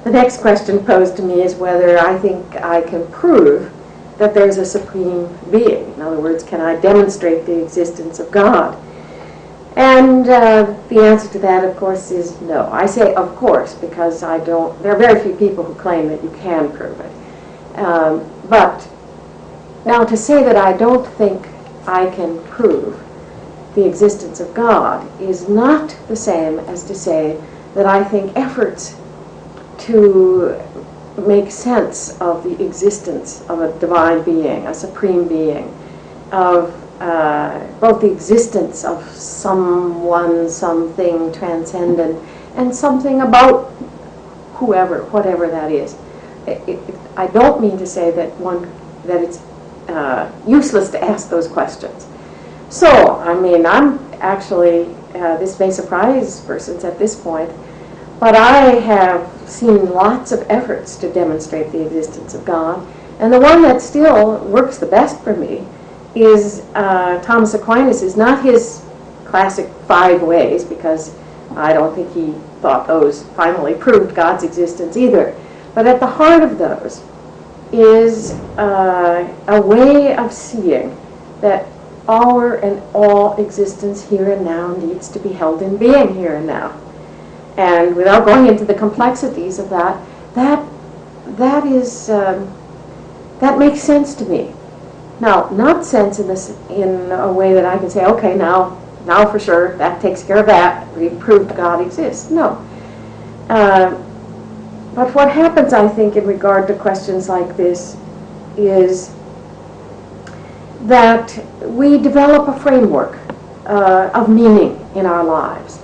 The next question posed to me is whether I think I can prove that there's a supreme being. In other words, can I demonstrate the existence of God? And the answer to that, of course, is no. I say of course because there are very few people who claim that you can prove it. But now to say that I don't think I can prove the existence of God is not the same as to say that I think efforts to make sense of the existence of a divine being, a supreme being, of both the existence of someone, something transcendent, and something about whoever, whatever that is. I don't mean to say that it's useless to ask those questions. So, I mean, I'm actually, this may surprise persons at this point, but I have seen lots of efforts to demonstrate the existence of God, and the one that still works the best for me is Thomas Aquinas. Is not his classic 5 ways, because I don't think he thought those finally proved God's existence either. But at the heart of those is a way of seeing that our and all existence here and now needs to be held in being here and now. And without going into the complexities of that makes sense to me. Now, not sense in a way that I can say, okay, now for sure, that takes care of that. We've proved God exists. No. But what happens, I think, in regard to questions like this is that we develop a framework of meaning in our lives.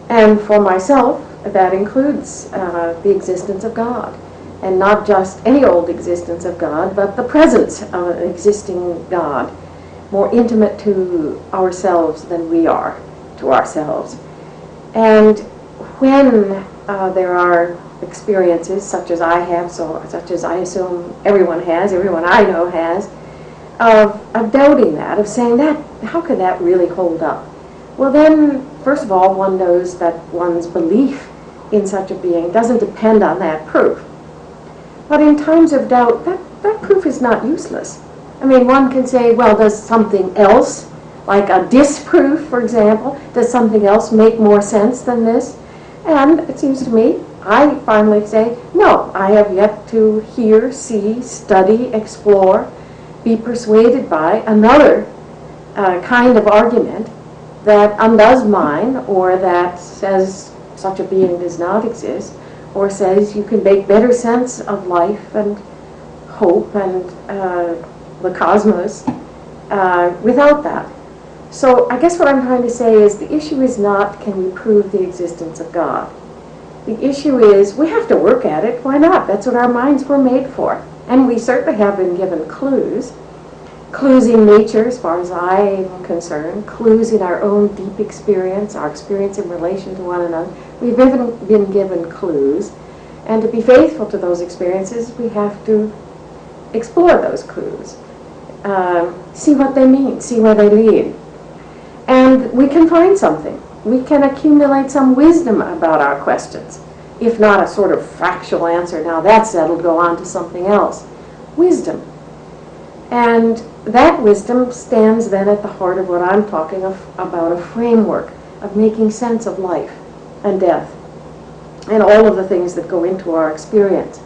And for myself, that includes the existence of God. And not just any old existence of God, but the presence of an existing God, more intimate to ourselves than we are to ourselves. And when there are experiences such as I have, such as I assume everyone has, everyone I know has, of doubting that, of saying that, how could that really hold up? Well then, first of all, one knows that one's belief in such a being doesn't depend on that proof. But in times of doubt, that proof is not useless. I mean, one can say, well, does something else, like a disproof, for example, does something else make more sense than this? And it seems to me, I finally say, no, I have yet to hear, see, study, explore, be persuaded by another kind of argument that undoes mine, or that says such a being does not exist, or says you can make better sense of life and hope and the cosmos without that. So I guess what I'm trying to say is the issue is not can we prove the existence of God. The issue is we have to work at it. Why not? That's what our minds were made for. And we certainly have been given clues. Clues in nature, as far as I'm concerned, clues in our own deep experience, our experience in relation to one another. We've been given clues, and to be faithful to those experiences, we have to explore those clues, see what they mean, see where they lead. And we can find something. We can accumulate some wisdom about our questions, if not a sort of factual answer. Now that's settled, go on to something else. Wisdom. And that wisdom stands then at the heart of what I'm talking about, a framework of making sense of life and death and all of the things that go into our experience.